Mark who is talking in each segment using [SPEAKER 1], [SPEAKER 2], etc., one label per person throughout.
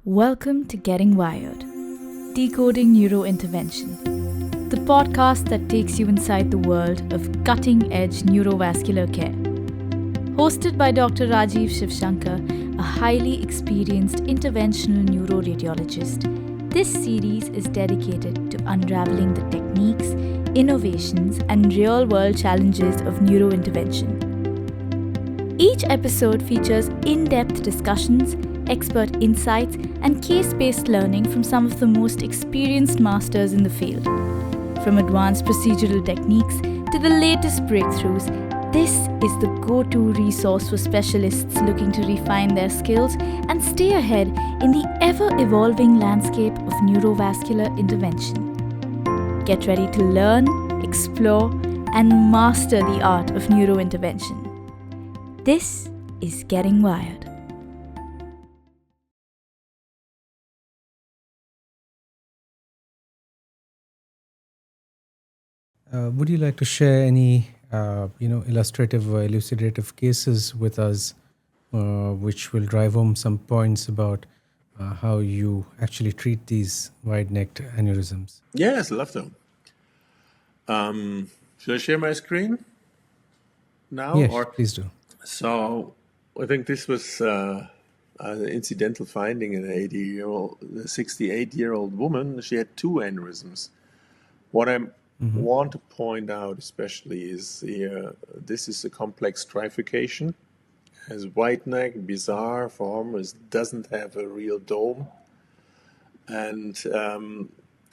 [SPEAKER 1] Welcome to Getting Wired, Decoding Neurointervention, the podcast that takes you inside the world of cutting-edge neurovascular care. Hosted by Dr. Rajeev Sivasankar, a highly experienced interventional neuroradiologist, this series is dedicated to unraveling the techniques, innovations, and real-world challenges of neurointervention. Each episode features in-depth discussions, expert insights, and case-based learning from some of the most experienced masters in the field. From advanced procedural techniques to the latest breakthroughs, this is the go-to resource for specialists looking to refine their skills and stay ahead in the ever-evolving landscape of neurovascular intervention. Get ready to learn, explore, and master the art of neurointervention. This is Getting Wired.
[SPEAKER 2] Would you like to share any, illustrative or elucidative cases with us, which will drive home some points about how you actually treat these wide-necked aneurysms?
[SPEAKER 3] Yes, love them. Should I share my screen now?
[SPEAKER 2] Yes, please do.
[SPEAKER 3] So I think this was an incidental finding in an 68-year-old woman. She had two aneurysms. What I want to point out especially is here, this is a complex trifurcation. Has wide neck, bizarre form, doesn't have a real dome. And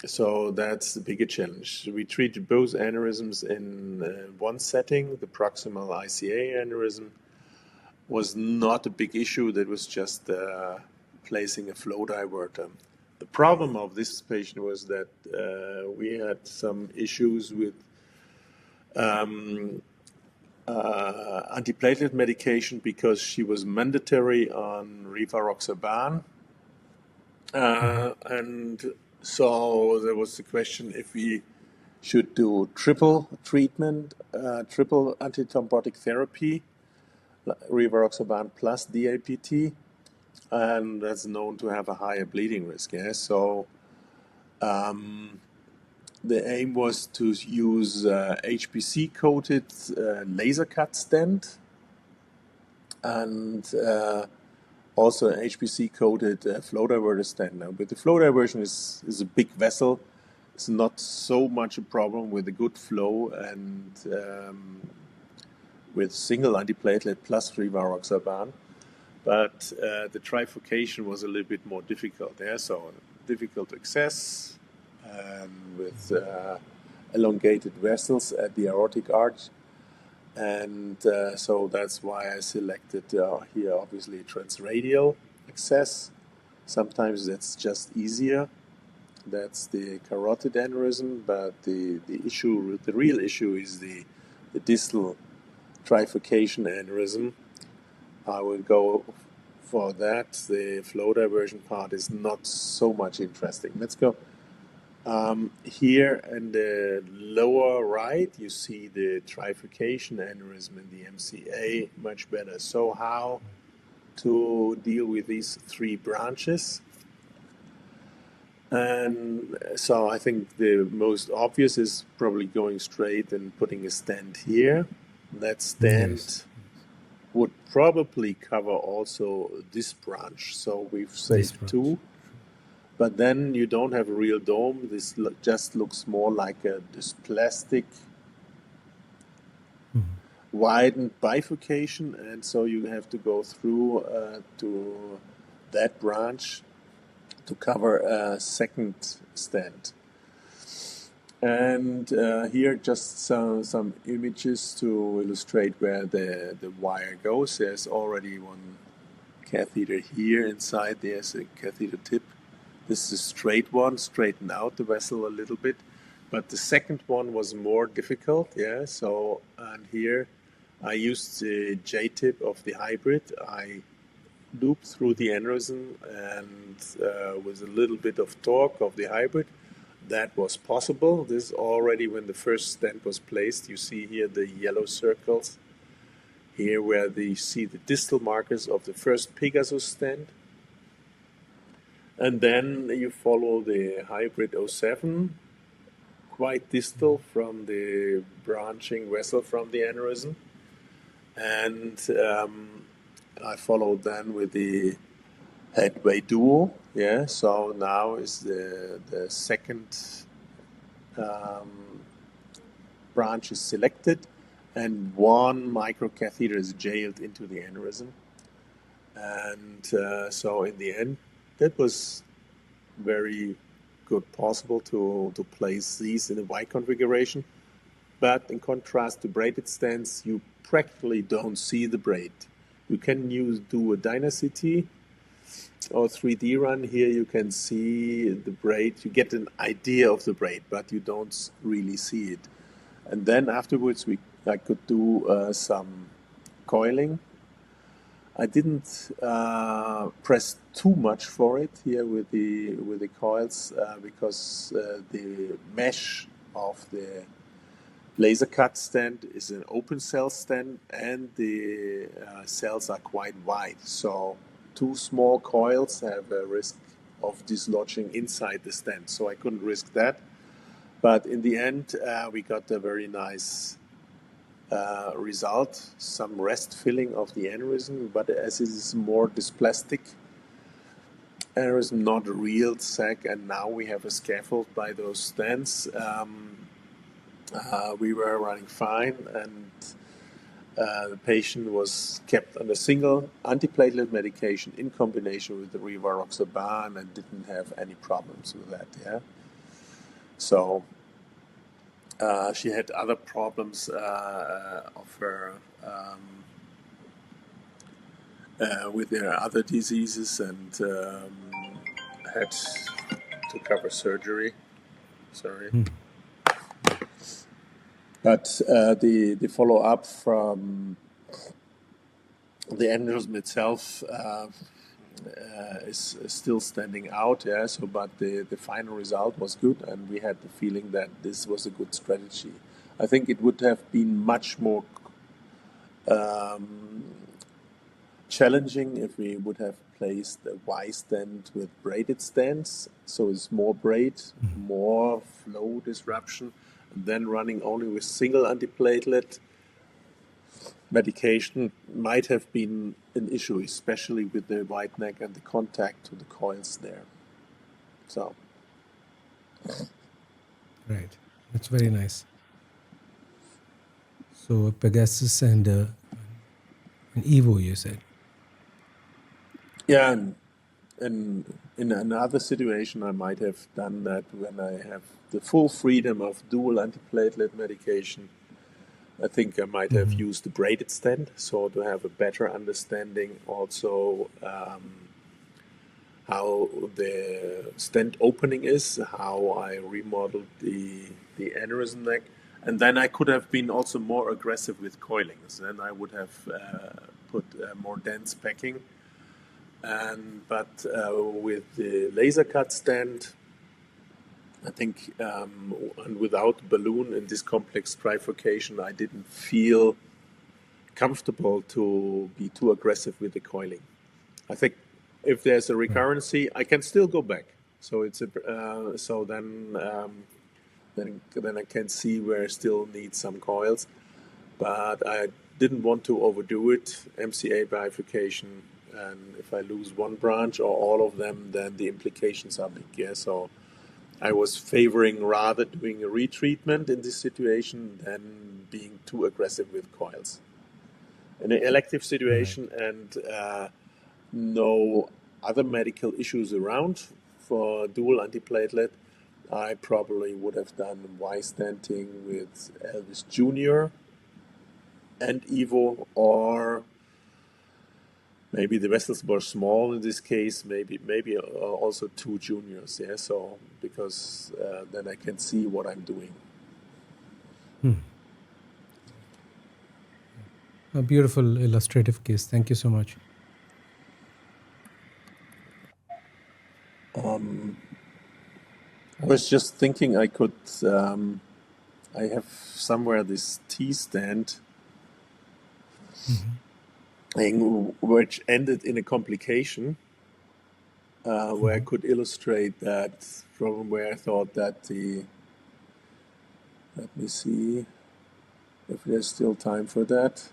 [SPEAKER 3] so that's the bigger challenge. We treated both aneurysms in one setting. The proximal ICA aneurysm was not a big issue. That was just placing a flow diverter. The problem of this patient was that we had some issues with antiplatelet medication because she was mandatory on rivaroxaban. And so there was the question if we should do triple treatment, triple antithrombotic therapy, rivaroxaban plus DAPT, and that's known to have a higher bleeding risk. Yeah? So the aim was to use HPC-coated laser cut stent and also an HPC-coated flow diverter stent. Now, but the flow diversion is a big vessel. It's not so much a problem with a good flow and with single antiplatelet plus rivaroxaban. But the trifurcation was a little bit more difficult there, so difficult to access and with elongated vessels at the aortic arch. And so that's why I selected here, obviously, transradial access. Sometimes that's just easier. That's the carotid aneurysm, but the real issue is the distal trifurcation aneurysm. I will go for that. The flow diversion part is not so much interesting. Let's go. Here in the lower right, you see the trifurcation aneurysm in the MCA much better. So how to deal with these three branches? And so I think the most obvious is probably going straight and putting a stent here. That stent would probably cover also this branch. So we've saved two. But then you don't have a real dome. This just looks more like this plastic widened bifurcation. And so you have to go through to that branch to cover a second stent. And here just some images to illustrate where the wire goes. There's already one catheter here inside. There's a catheter tip. This is a straight one, straighten out the vessel a little bit. But the second one was more difficult, yeah. So, and here I used the J-tip of the hybrid. I looped through the aneurysm and with a little bit of torque of the hybrid, that was possible. This already when the first stent was placed. You see here the yellow circles. Here where you see the distal markers of the first Pegasus stent. And then you follow the hybrid 07, quite distal from the branching vessel from the aneurysm. And I followed then with the headway duo. Yeah, so now is the second branch is selected, and one microcatheter is jailed into the aneurysm. And so in the end, that was very good possible to place these in a Y configuration. But in contrast to braided stents, you practically don't see the braid. You can do a DynaCT or 3D run. Here you can see the braid. You get an idea of the braid, but you don't really see it. And then afterwards, I could do some coiling. I didn't press too much for it here with the coils because the mesh of the laser cut stent is an open cell stent, and the cells are quite wide. So 2 small coils have a risk of dislodging inside the stent. So I couldn't risk that. But in the end, we got a very nice result, some rest filling of the aneurysm, but as it is more dysplastic aneurysm, not a real sac, and now we have a scaffold by those stents. We were running fine, and the patient was kept on a single antiplatelet medication in combination with the rivaroxaban and didn't have any problems with that. Yeah. So she had other problems of her with her other diseases, and had to cover surgery. Sorry. But the follow-up from the aneurysm itself is still standing out. Yeah. So, but the final result was good, and we had the feeling that this was a good strategy. I think it would have been much more challenging if we would have placed a Y stent with braided stents. So it's more braid, more flow disruption. Then running only with single antiplatelet medication might have been an issue, especially with the wide neck and the contact to the coils there. So,
[SPEAKER 2] Right. That's very nice. So Pegasus and an Evo, you said.
[SPEAKER 3] yeah, and in another situation, I might have done that when I have the full freedom of dual antiplatelet medication. I think I might have used the braided stent, so to have a better understanding also how the stent opening is, how I remodeled the aneurysm neck, and then I could have been also more aggressive with coilings. Then I would have put more dense packing. But with the laser cut stent, I think, and without balloon in this complex trifurcation, I didn't feel comfortable to be too aggressive with the coiling. I think if there's a recurrency, I can still go back. So it's then I can see where I still need some coils, but I didn't want to overdo it. MCA bifurcation, and if I lose one branch or all of them, then the implications are big. Yeah, so I was favoring rather doing a retreatment in this situation than being too aggressive with coils. In an elective situation and no other medical issues around for dual antiplatelet, I probably would have done Y stenting with Elvis Jr. and Evo, or maybe the vessels were small in this case, maybe also 2 juniors, yeah. So because then I can see what I'm doing.
[SPEAKER 2] A beautiful illustrative case. Thank you so much.
[SPEAKER 3] I was just thinking I could. I have somewhere this T stand, which ended in a complication. where I could illustrate that from where I thought that let me see if there's still time for that.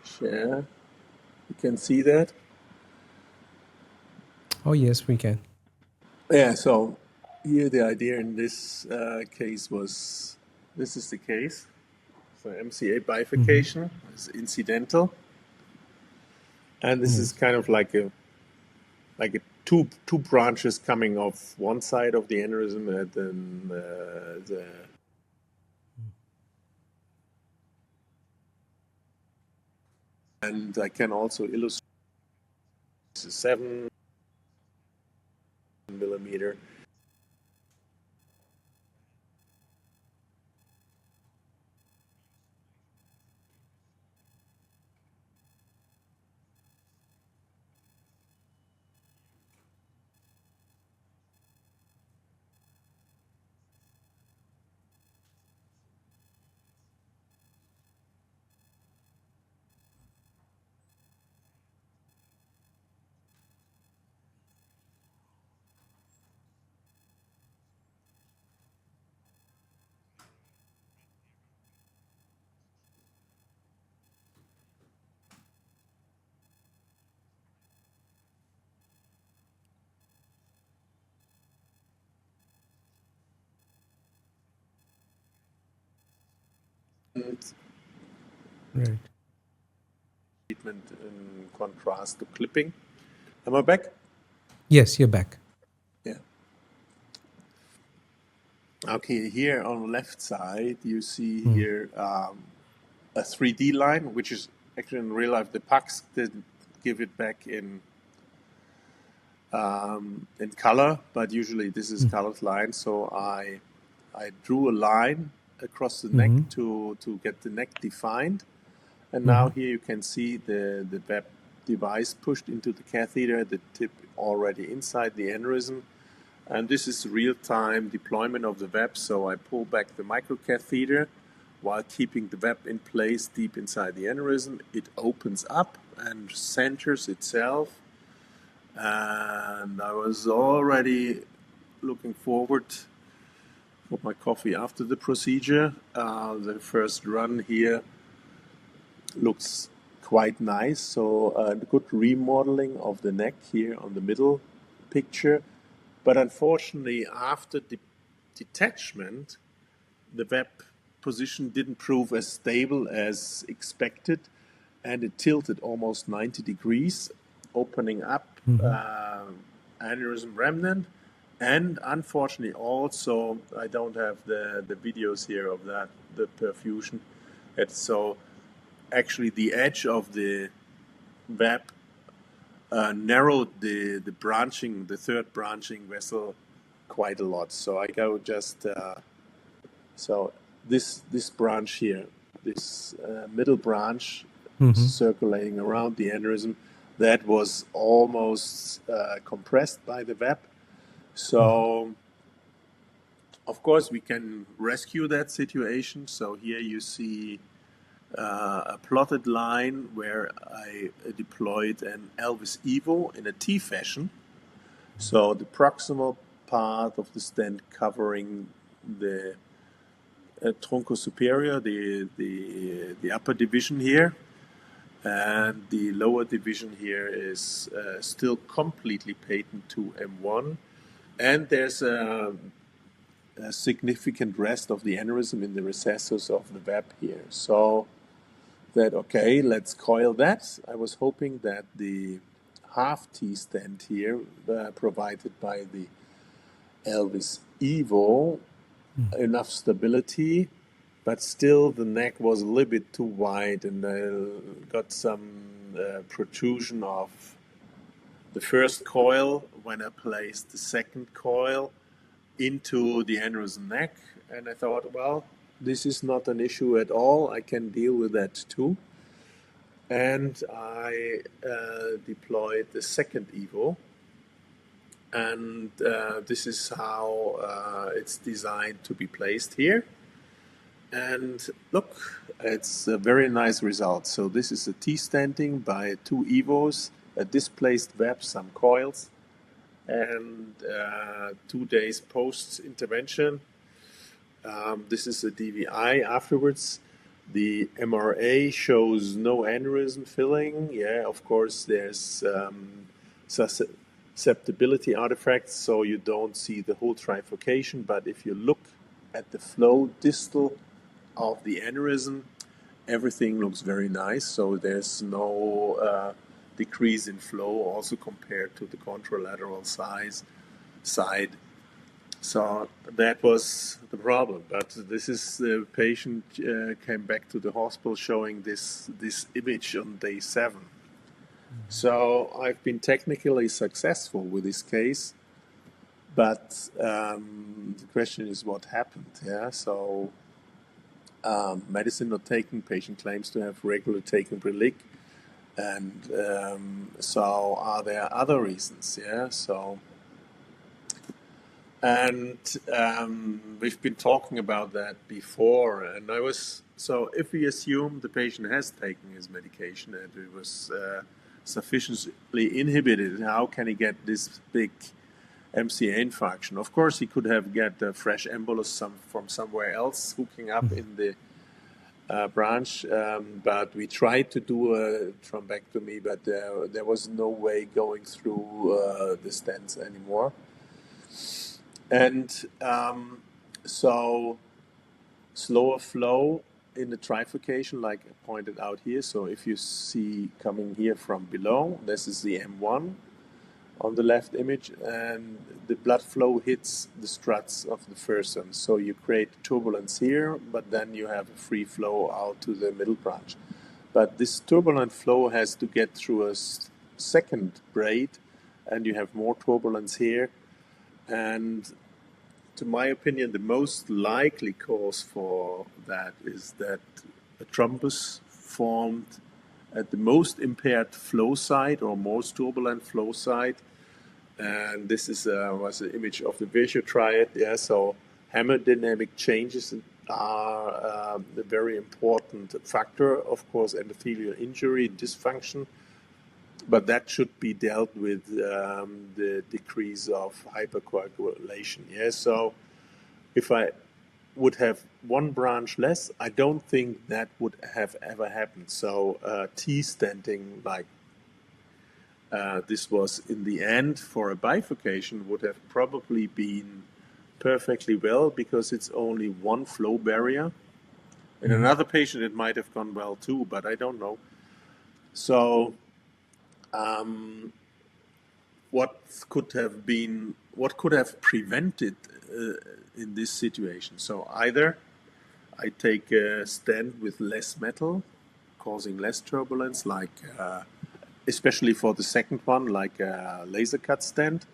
[SPEAKER 3] Share. You can see that?
[SPEAKER 2] Oh, yes, we can.
[SPEAKER 3] Yeah, so here the idea in this case was, this is the case. So MCA bifurcation is incidental. And this is kind of like a two branches coming off one side of the aneurysm, and then and I can also illustrate 7 millimeter.
[SPEAKER 2] Right.
[SPEAKER 3] Treatment in contrast to clipping. Am I back?
[SPEAKER 2] Yes, you're back.
[SPEAKER 3] Yeah. Okay, here on the left side, you see here a 3D line, which is actually in real life, the pucks didn't give it back in color, but usually this is colored line. So I drew a line across the neck to get the neck defined. And now here you can see the web device pushed into the catheter, the tip already inside the aneurysm. And this is real-time deployment of the web. So I pull back the microcatheter while keeping the web in place deep inside the aneurysm. It opens up and centers itself. And I was already looking forward for my coffee after the procedure. The first run here looks quite nice. So good remodeling of the neck here on the middle picture. But unfortunately, after detachment, the web position didn't prove as stable as expected, and it tilted almost 90 degrees, opening up aneurysm remnant. And unfortunately, also, I don't have the videos here of that, the perfusion. So actually, the edge of the web narrowed the branching, the third branching vessel quite a lot. So I go just, so this branch here, this middle branch circulating around the aneurysm, that was almost compressed by the web. So, of course, we can rescue that situation. So here you see a plotted line where I deployed an Elvis Evo in a T fashion. So the proximal part of the stent covering the trunco superior, the upper division here, and the lower division here is still completely patent to M1. And there's a significant rest of the aneurysm in the recesses of the web here. So that, okay, let's coil that. I was hoping that the half T stent here provided by the Elvis Evo enough stability, but still the neck was a little bit too wide, and I got some protrusion of the first coil when I placed the second coil into the aneurysm neck. And I thought, well, this is not an issue at all. I can deal with that too. And I deployed the second Evo. And this is how it's designed to be placed here. And look, it's a very nice result. So this is a T-stenting by 2 Evos a displaced web, some coils, and 2 days post-intervention, this is a DVI afterwards. The MRA shows no aneurysm filling. Yeah, of course, there's susceptibility artifacts, so you don't see the whole trifurcation. But if you look at the flow distal of the aneurysm, everything looks very nice. So there's no decrease in flow, also compared to the contralateral side. So that was the problem. But this is the patient came back to the hospital showing this image on day 7. So I've been technically successful with this case, but the question is what happened. Yeah, so medicine not taken. Patient claims to have regular taken Brilic, and so are there other reasons? Yeah, so. And we've been talking about that before, and so if we assume the patient has taken his medication and it was sufficiently inhibited, how can he get this big MCA infarction? Of course, he could have get a fresh embolus from somewhere else hooking up in the branch, but we tried to do a thrombectomy, but there was no way going through the stents anymore. And so slower flow in the trifurcation, like I pointed out here. So if you see coming here from below, this is the M1 on the left image, and the blood flow hits the struts of the fursum. So you create turbulence here, but then you have a free flow out to the middle branch. But this turbulent flow has to get through a second braid, and you have more turbulence here. And to my opinion, the most likely cause for that is that a thrombus formed at the most impaired flow side or most turbulent flow side. And this is was an image of the Virchow triad. Yeah, so hemodynamic changes are a very important factor. Of course, endothelial injury, dysfunction. But that should be dealt with the decrease of hypercoagulation. Yeah, so if I would have one branch less, I don't think that would have ever happened. So T-stenting, like this was in the end for a bifurcation, would have probably been perfectly well because it's only one flow barrier. In another patient, it might have gone well too, but I don't know. So what could have prevented in this situation? So either I take a stent with less metal, causing less turbulence, like especially for the second one, like a laser cut stent,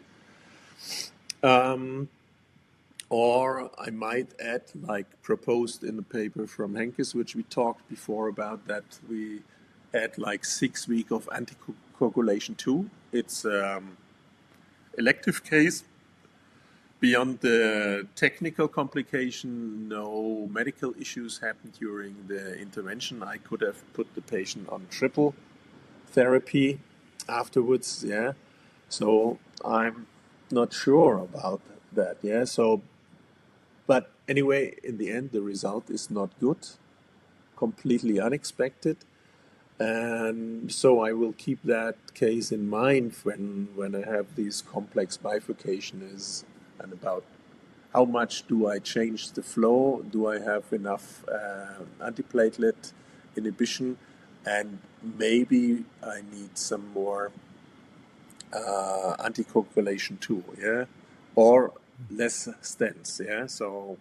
[SPEAKER 3] or I might add, like proposed in the paper from Henkes, which we talked before about, that we add like 6 weeks of anticoagulation too. It's elective case. Beyond the technical complication, no medical issues happened during the intervention. I could have put the patient on triple therapy afterwards. Yeah, so I'm not sure about that. Yeah, so but anyway, in the end, the result is not good, completely unexpected. And so I will keep that case in mind when I have these complex bifurcations and about how much do I change the flow, do I have enough antiplatelet inhibition, and maybe I need some more anticoagulation too, yeah, or less stents, yeah. So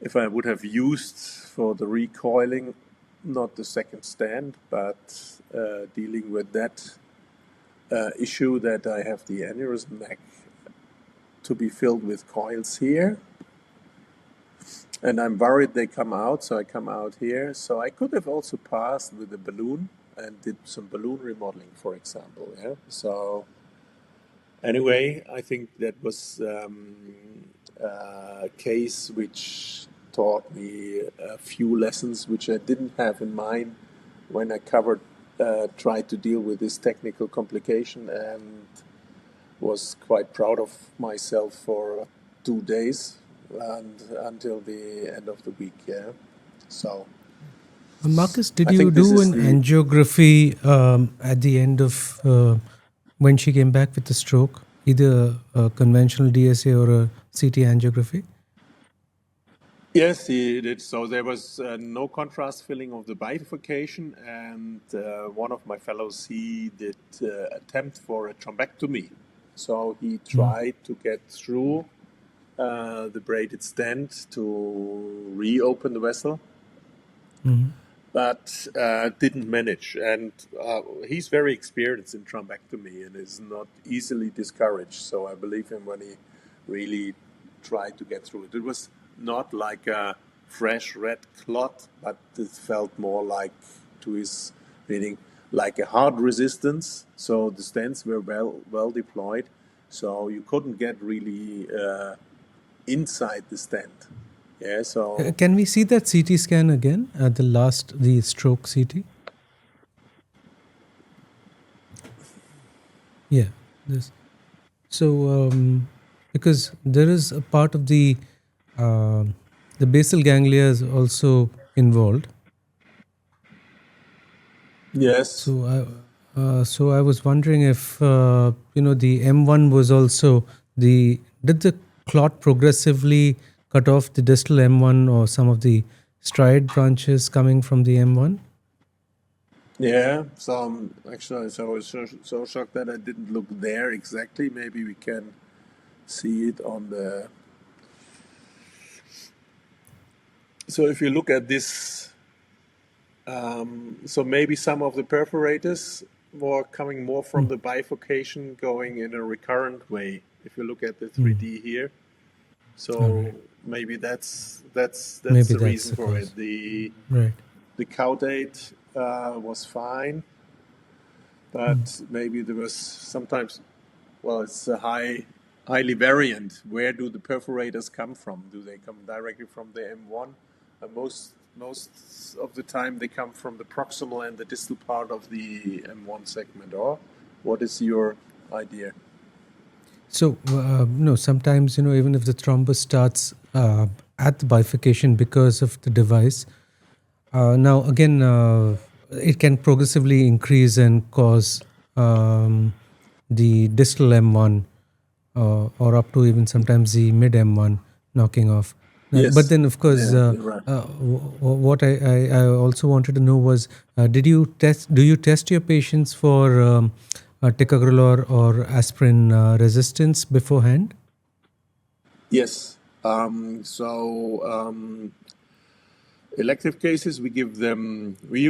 [SPEAKER 3] if I would have used for the recoiling, not the second stent, but dealing with that issue that I have the aneurysm neck to be filled with coils here, and I'm worried they come out, so I come out here. So I could have also passed with a balloon and did some balloon remodeling, for example. Yeah. So anyway, I think that was a case which taught me a few lessons which I didn't have in mind when I covered tried to deal with this technical complication and was quite proud of myself for 2 days and until the end of the week. Yeah, so
[SPEAKER 2] Markus, did
[SPEAKER 3] I
[SPEAKER 2] you
[SPEAKER 3] think this
[SPEAKER 2] do
[SPEAKER 3] is
[SPEAKER 2] an
[SPEAKER 3] the
[SPEAKER 2] angiography at the end of when she came back with the stroke, either a conventional DSA or a CT angiography?
[SPEAKER 3] yes, he did. So there was no contrast filling of the bifurcation, and one of my fellows, he did attempt for a thrombectomy. So he tried to get through the braided stent to reopen the vessel, but didn't manage. And he's very experienced in thrombectomy and is not easily discouraged. So I believe him when he really tried to get through it. It was not like a fresh red clot, but it felt more like, to his reading, like a hard resistance. So the stents were well deployed. So you couldn't get really inside the stent. Yeah, so
[SPEAKER 2] Can we see that CT scan again? The stroke CT? Yeah. This. So, because there is a part of the basal ganglia is also involved.
[SPEAKER 3] yes.
[SPEAKER 2] So I was wondering if the M1 was also did the clot progressively cut off the distal M1 or some of the striate branches coming from the M1?
[SPEAKER 3] Yeah, so actually, I was so shocked that I didn't look there exactly. Maybe we can see it on the. So if you look at this, so maybe some of the perforators were coming more from the bifurcation, going in a recurrent way. If you look at the 3D here, so maybe that's
[SPEAKER 2] Maybe
[SPEAKER 3] the reason
[SPEAKER 2] the
[SPEAKER 3] for
[SPEAKER 2] cause.
[SPEAKER 3] it. The
[SPEAKER 2] Right.
[SPEAKER 3] caudate was fine, but maybe there was sometimes, well, it's a highly variant. Where do the perforators come from? Do they come directly from the M1? Most of the time they come from the proximal and the distal part of the M1 segment. Or what is your idea?
[SPEAKER 2] So, no, sometimes, even if the thrombus starts at the bifurcation because of the device, now again, it can progressively increase and cause the distal M1 or up to even sometimes the mid M1 knocking off. But
[SPEAKER 3] Yes.
[SPEAKER 2] then, of course,
[SPEAKER 3] Yeah, you're right.
[SPEAKER 2] what I also wanted to know was, do you test your patients for ticagrelor or aspirin resistance beforehand?
[SPEAKER 3] Yes. Elective cases, we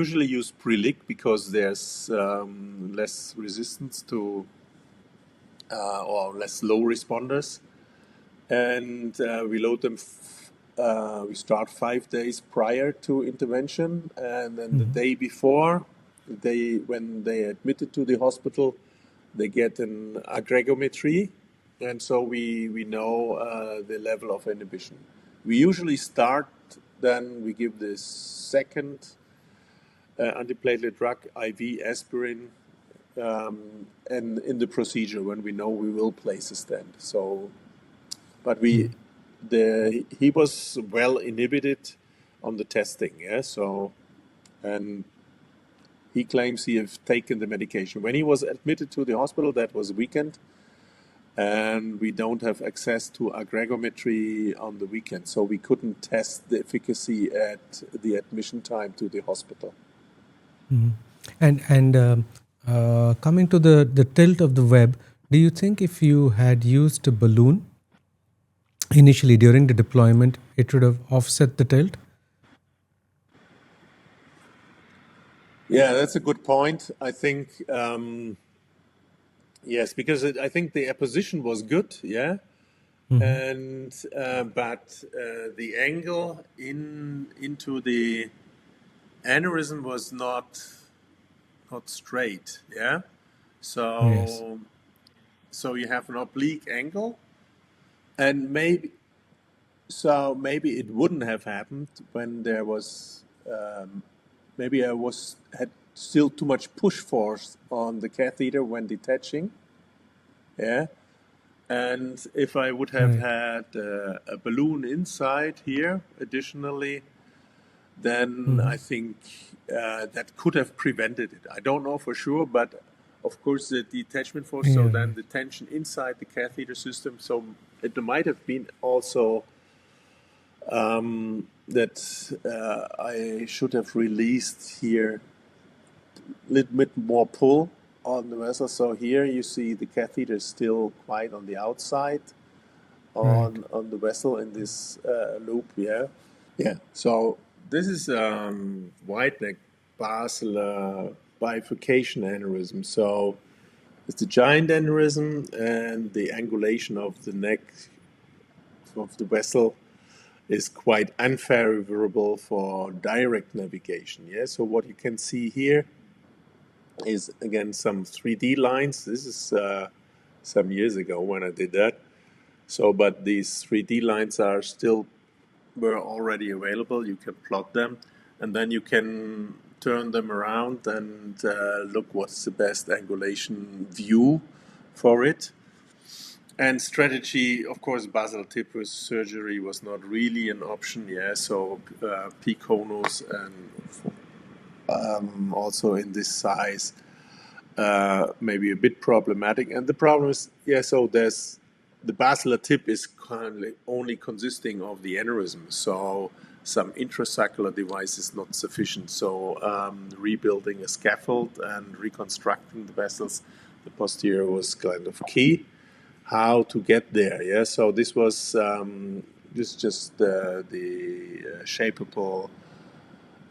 [SPEAKER 3] usually use Prelic because there's less resistance to or less low responders. And we load them, we start 5 days prior to intervention. And then the day before, when they admitted to the hospital, they get an aggregometry. And so we know the level of inhibition. We usually start, then we give the second antiplatelet drug, IV aspirin, and in the procedure when we know we will place a stent. So, but he was well inhibited on the testing, yeah. So, and he claims he has taken the medication. When he was admitted to the hospital, that was a weekend, and we don't have access to aggregometry on the weekend, so we couldn't test the efficacy at the admission time to the hospital.
[SPEAKER 2] And coming to the tilt of the web, do you think if you had used a balloon initially during the deployment, it would have offset the tilt?
[SPEAKER 3] Yeah, that's a good point. I think yes, because I think the apposition was good, yeah, and but the angle into the aneurysm was not straight, yeah. So
[SPEAKER 2] Yes.
[SPEAKER 3] so you have an oblique angle, and maybe it wouldn't have happened when there was maybe I had still too much push force on the catheter when detaching. Yeah. And if I would have had a balloon inside here additionally, then I think that could have prevented it. I don't know for sure, but of course the detachment force, so then the tension inside the catheter system, so it might have been also that I should have released here a little bit more pull on the vessel. So here you see the catheter is still quite on the outside on the vessel in this loop. Yeah. So this is wide neck basilar bifurcation aneurysm. So it's the giant aneurysm, and the angulation of the neck of the vessel is quite unfavorable for direct navigation. Yeah. So what you can see here is again some 3D lines. This is some years ago when I did that. So, but these 3D lines were already available. You can plot them, and then you can turn them around and look what's the best angulation view for it. And strategy, of course, basal tip surgery was not really an option. Yeah, so P-conus and also in this size maybe a bit problematic. And the problem is, so there's the basilar tip is currently only consisting of the aneurysm, so some intrasaccular device is not sufficient. So rebuilding a scaffold and reconstructing the vessels, the posterior was kind of key. How to get there? Yeah, so this was just the shapeable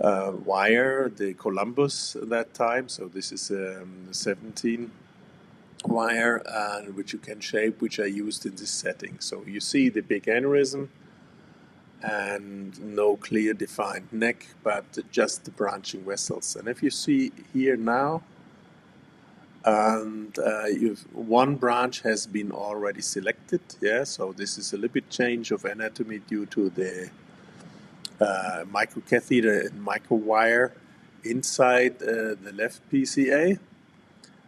[SPEAKER 3] wire, the Columbus at that time. So this is a 17 wire, which you can shape, which I used in this setting. So you see the big aneurysm and no clear defined neck, but just the branching vessels. And if you see here now, and one branch has been already selected. Yeah, so this is a little bit change of anatomy due to the microcatheter and microwire inside the left PCA.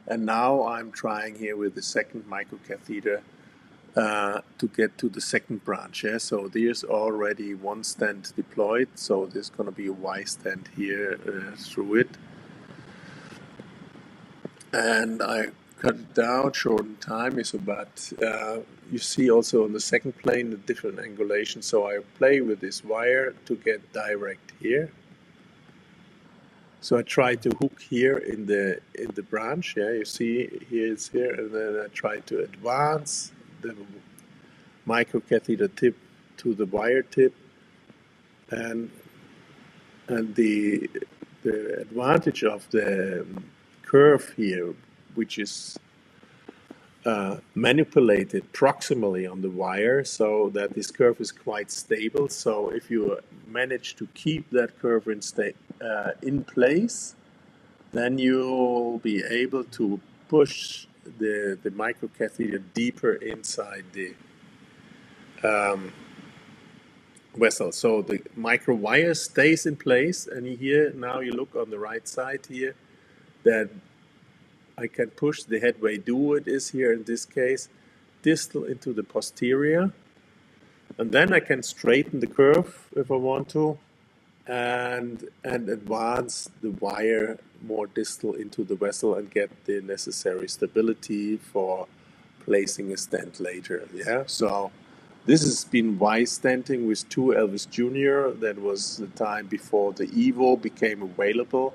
[SPEAKER 3] And now I'm trying here with the second microcatheter to get to the second branch. Yeah? So there's already one stent deployed, so there's going to be a Y stent here through it. And I cut it down, shorten time is about, you see also on the second plane the different angulation. So I play with this wire to get direct here. So I try to hook here in the branch. Yeah, you see here it's here, and then I try to advance the microcatheter tip to the wire tip, and the advantage of the curve here, which is manipulated proximally on the wire, so that this curve is quite stable. So if you manage to keep that curve in place, then you'll be able to push the microcatheter deeper inside the vessel. So the micro wire stays in place, and here now you look on the right side here that I can push. The headway do is here in this case distal into the posterior, and then I can straighten the curve if I want to, and advance the wire more distal into the vessel and get the necessary stability for placing a stent later. Yeah, so this has been Y stenting with 2 Elvis Jr. That was the time before the Evo became available.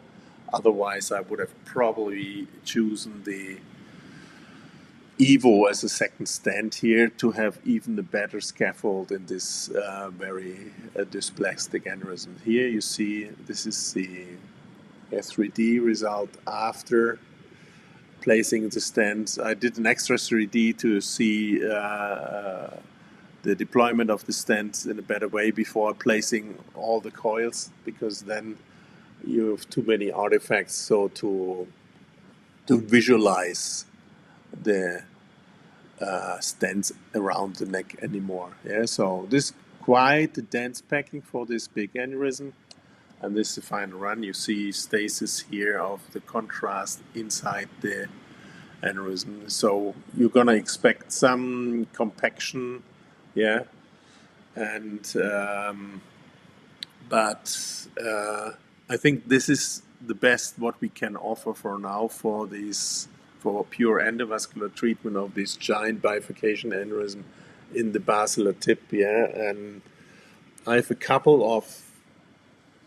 [SPEAKER 3] Otherwise, I would have probably chosen the Evo as a second stent here to have even a better scaffold in this very dysplastic aneurysm. Here you see this is the 3D result after placing the stents. I did an extra 3D to see the deployment of the stents in a better way before placing all the coils, because then you have too many artifacts so to visualize the stents around the neck anymore. Yeah, so this quite a dense packing for this big aneurysm. And this is the final run. You see stasis here of the contrast inside the aneurysm. So you're going to expect some compaction, yeah. And but I think this is the best what we can offer for now for pure endovascular treatment of this giant bifurcation aneurysm in the basilar tip, yeah. And I have a couple of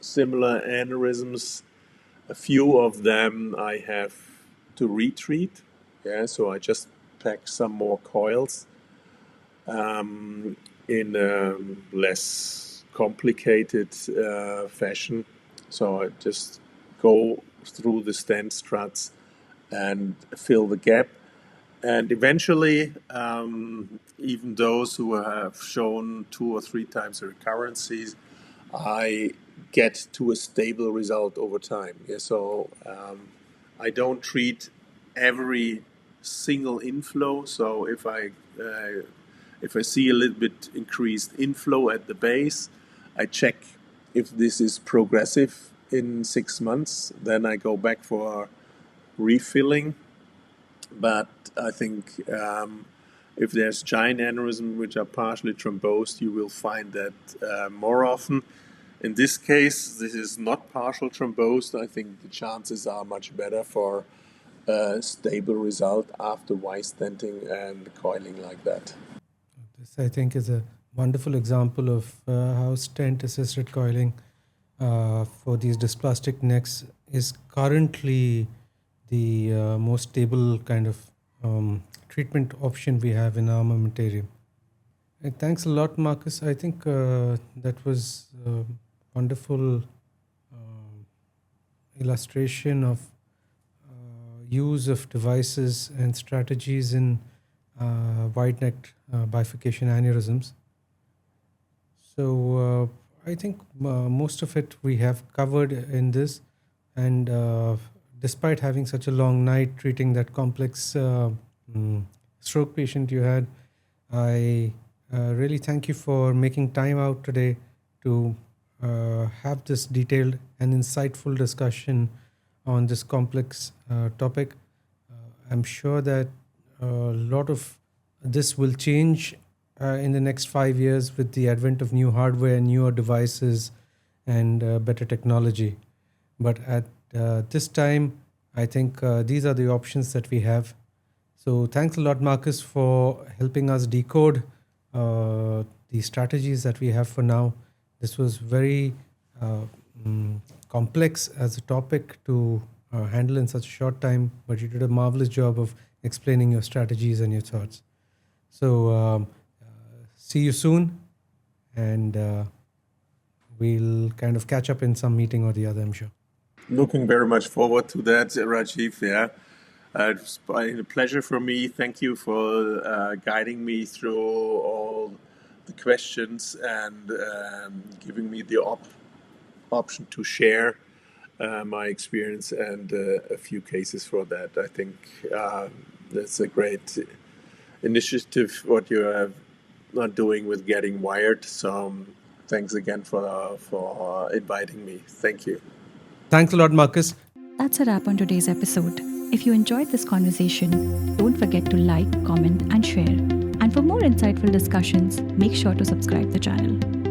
[SPEAKER 3] similar aneurysms. A few of them I have to retreat, yeah. So I just pack some more coils in a less complicated fashion. So I just go through the stent struts and fill the gap. And eventually, even those who have shown 2 or 3 times the recurrences, I get to a stable result over time. Yeah, so I don't treat every single inflow. So if I see a little bit increased inflow at the base, I check if this is progressive in 6 months. Then I go back for refilling. But I think if there's giant aneurysms which are partially thrombosed, you will find that more often. In this case, this is not partial thrombosed. I think the chances are much better for a stable result after Y stenting and coiling like that.
[SPEAKER 2] This, I think, is a wonderful example of how stent-assisted coiling for these dysplastic necks is currently the most stable kind of treatment option we have in our armamentarium. Thanks a lot, Markus. I think that was a wonderful illustration of use of devices and strategies in wide-necked bifurcation aneurysms. So I think most of it we have covered in this, and despite having such a long night treating that complex stroke patient you had, I really thank you for making time out today to have this detailed and insightful discussion on this complex topic. I'm sure that a lot of this will change in the next 5 years with the advent of new hardware, newer devices, and better technology. But at this time, I think these are the options that we have. So thanks a lot, Markus, for helping us decode the strategies that we have for now. This was very complex as a topic to handle in such a short time, but you did a marvelous job of explaining your strategies and your thoughts. So see you soon, and we'll kind of catch up in some meeting or the other, I'm sure.
[SPEAKER 3] Looking very much forward to that, Rajeev. Yeah, it's a pleasure for me. Thank you for guiding me through all the questions and giving me the option to share my experience and a few cases for that. I think that's a great initiative what you are doing with Getting Wired. So thanks again for inviting me. Thank you.
[SPEAKER 2] Thanks a lot, Markus.
[SPEAKER 4] That's a wrap on today's episode. If you enjoyed this conversation, don't forget to like, comment, and share. And for more insightful discussions, make sure to subscribe the channel.